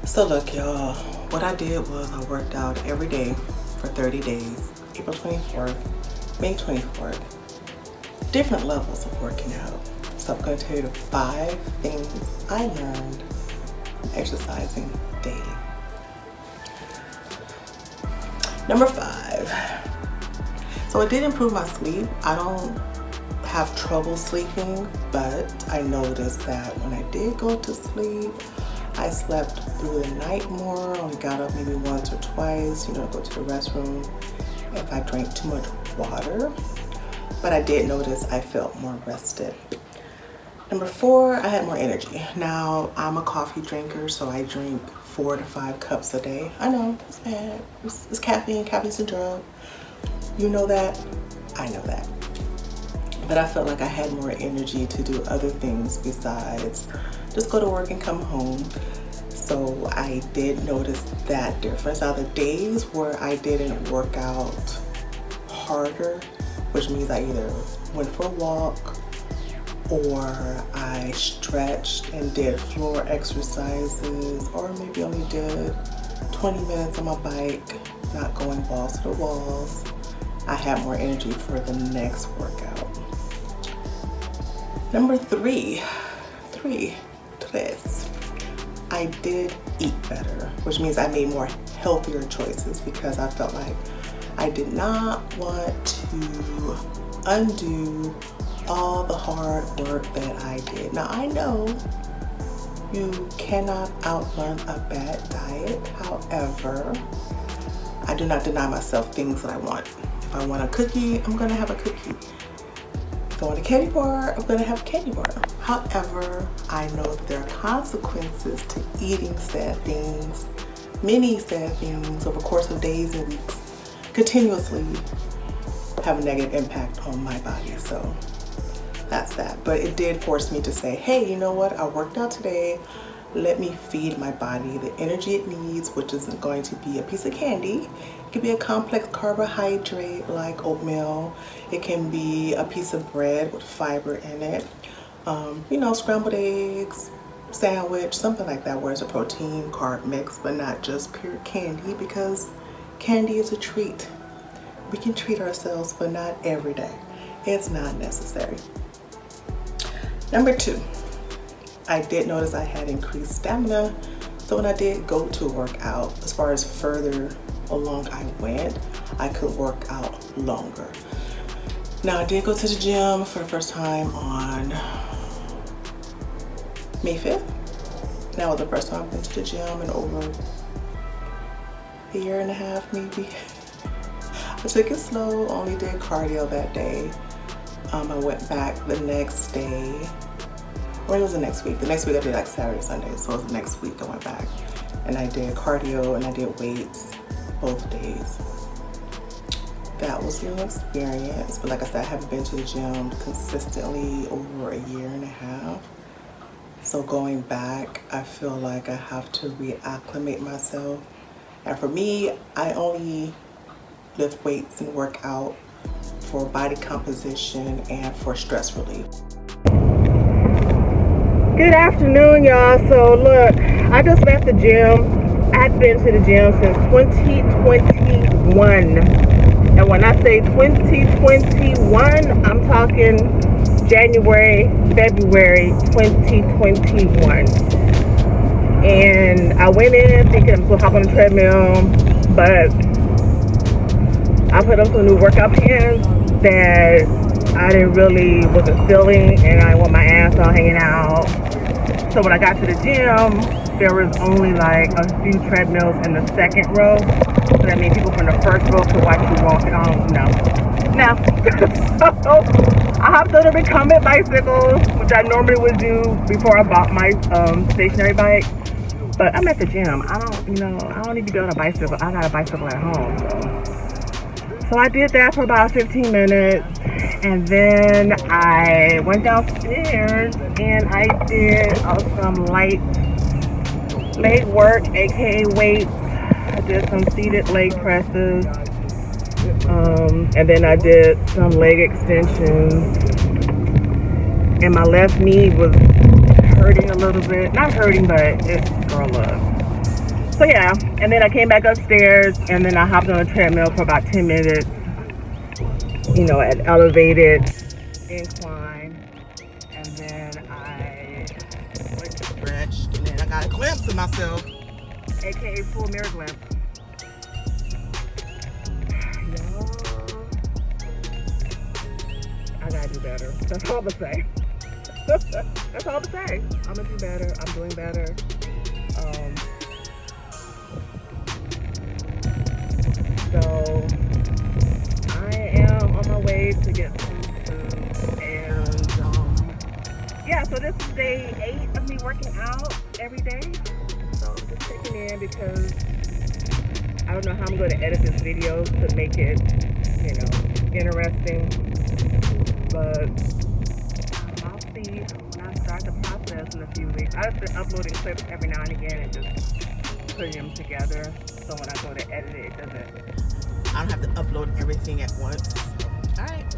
So look, y'all, what I did was I worked out every day for 30 days, April 24th, May 24th, different levels of working out. So I'm going to tell you the 5 things I learned from exercising daily. Number 5. So it did improve my sleep. I don't have trouble sleeping, but I noticed that when I did go to sleep, I slept through the night more, only got up maybe once or twice, go to the restroom if I drank too much water. But I did notice I felt more rested. Number 4, I had more energy. Now, I'm a coffee drinker, so I drink 4 to 5 cups a day. I know, it's bad. It's caffeine. Caffeine's a drug. You know that. I know that. But I felt like I had more energy to do other things besides just go to work and come home. So I did notice that difference. Now, the days where I didn't work out harder, which means I either went for a walk or I stretched and did floor exercises, or maybe only did 20 minutes on my bike, not going balls to the walls, I had more energy for the next workout. Number 3, I did eat better, which means I made more healthier choices because I felt like I did not want to undo all the hard work that I did. Now, I know you cannot outrun a bad diet. However, I do not deny myself things that I want. If I want a cookie, I'm gonna have a cookie. If I want a candy bar, I'm gonna have a candy bar. However, I know that there are consequences to eating sad things, many sad things over the course of days and weeks, continuously have a negative impact on my body. So that's that. But it did force me to say, hey, you know what? I worked out today. Let me feed my body the energy it needs, which isn't going to be a piece of candy. It could be a complex carbohydrate like oatmeal. It can be a piece of bread with fiber in it. Scrambled eggs, sandwich, something like that, where it's a protein carb mix, but not just pure candy, because candy is a treat. We can treat ourselves, but not every day. It's not necessary. Number 2, I did notice I had increased stamina. So when I did go to work out, as far as further along I went, I could work out longer. Now, I did go to the gym for the first time on May 5th. That was the first time I've been to the gym in over a year and a half, maybe. I took it slow, only did cardio that day. I went back the next day, or it was the next week. The next week I did like Saturday, Sunday, so it was the next week I went back. And I did cardio and I did weights both days. That was an experience, but like I said, I haven't been to the gym consistently over a year and a half. So going back, I feel like I have to reacclimate myself. And for me, I only lift weights and work out for body composition and for stress relief. Good afternoon, y'all. So look, I just left the gym. I had been to the gym since 2021. And when I say 2021, I'm talking January, February 2021. And I went in thinking I'm going to hop on the treadmill, but I put on some new workout pants that I wasn't feeling, and I want my ass all hanging out. So when I got to the gym, there was only like a few treadmills in the second row. So that means people from the first row could watch you walk on. No. So I hopped on a recumbent bicycle, which I normally would do before I bought my stationary bike. But I'm at the gym. I don't need to be on a bicycle. I got a bicycle at home. So I did that for about 15 minutes. And then I went downstairs and I did some light leg work, aka weights. I did some seated leg presses. And then I did some leg extensions. And my left knee was hurting a little bit. Not hurting, but it's girl up. So yeah, and then I came back upstairs and then I hopped on a treadmill for about 10 minutes, you know, at elevated incline. And then I went to stretch and then I got a glimpse of myself, aka full mirror glimpse. Y'all, I gotta do better. That's all I'm gonna say. That's all I'm gonna say. I'm gonna do better. I'm doing better. So I am on my way to get some food, and yeah. So this is day 8 of me working out every day. So I'm just checking in because I don't know how I'm going to edit this video to make it, you know, interesting. But I'll see when I start the process in a few weeks. I've been uploading clips every now and again and just putting them together. So when I go to edit it, I don't have to upload everything at once. All right.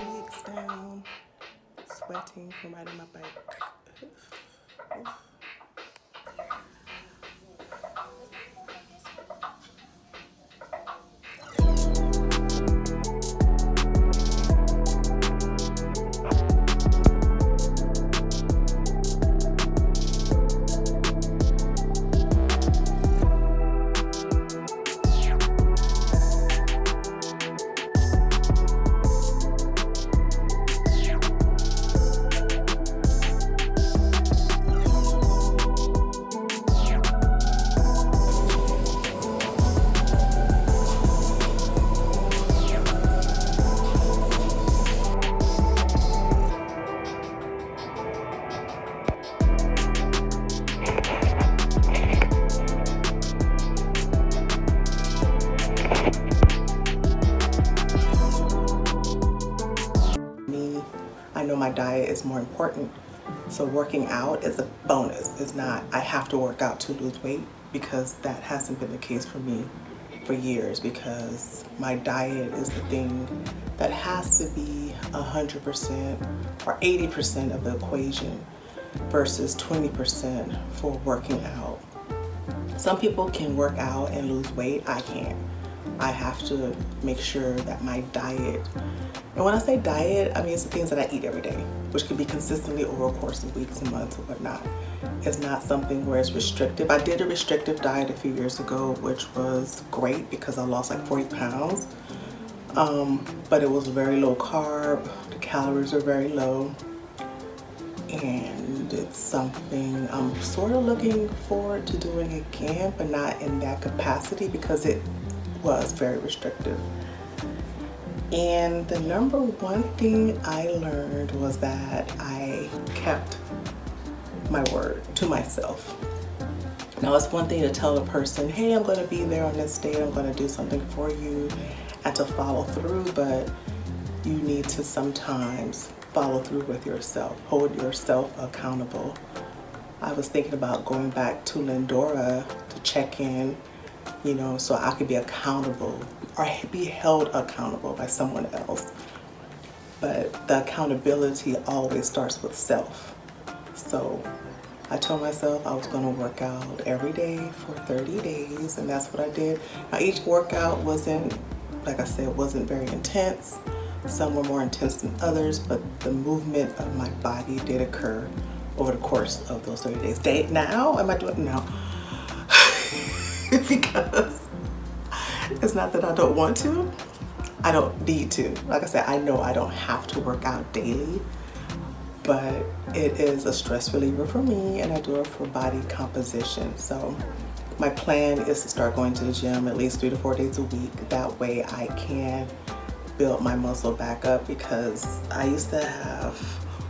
Legs down, sweating from riding my bike. I know my diet is more important, so working out is a bonus. It's not I have to work out to lose weight, because that hasn't been the case for me for years, because my diet is the thing that has to be 100% or 80% of the equation versus 20% for working out. Some people can work out and lose weight. I can't. I have to make sure that my diet, and when I say diet, I mean it's the things that I eat every day, which could be consistently over a course of weeks and months or whatnot. It's not something where it's restrictive. I did a restrictive diet a few years ago, which was great because I lost like 40 pounds. But it was very low carb, the calories are very low, and it's something I'm sort of looking forward to doing again, but not in that capacity because it was very restrictive. And the number one thing I learned was that I kept my word to myself. Now it's one thing to tell a person, hey, I'm going to be there on this date, I'm going to do something for you, and to follow through, but you need to sometimes follow through with yourself, hold yourself accountable. I was thinking about going back to Lindora to check in, you know, so I could be accountable or be held accountable by someone else. But the accountability always starts with self. So I told myself I was going to work out every day for 30 days, and that's what I did. Now each workout wasn't, like I said, wasn't very intense. Some were more intense than others, but the movement of my body did occur over the course of those 30 days. Now, am I doing it now? Because it's not that I don't want to, I don't need to. Like I said, I know I don't have to work out daily, but it is a stress reliever for me, and I do it for body composition. So my plan is to start going to the gym at least 3 to 4 days a week. That way I can build my muscle back up, because I used to have,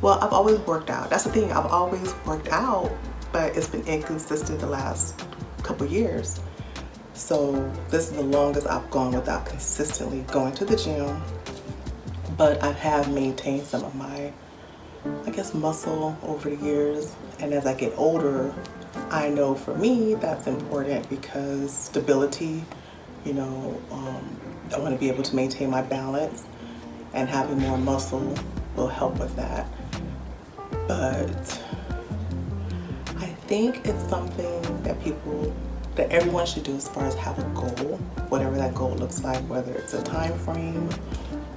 well, I've always worked out. That's the thing, I've always worked out, but it's been inconsistent the last couple years. So this is the longest I've gone without consistently going to the gym, but I have maintained some of my, I guess, muscle over the years. And as I get older, I know for me that's important because stability, you know, I want to be able to maintain my balance, and having more muscle will help with that. But I think it's something that everyone should do as far as have a goal, whatever that goal looks like, whether it's a time frame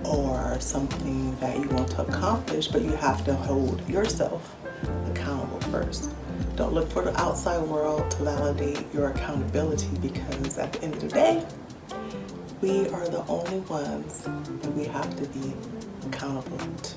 or something that you want to accomplish, but you have to hold yourself accountable first. Don't look for the outside world to validate your accountability, because at the end of the day, we are the only ones that we have to be accountable to.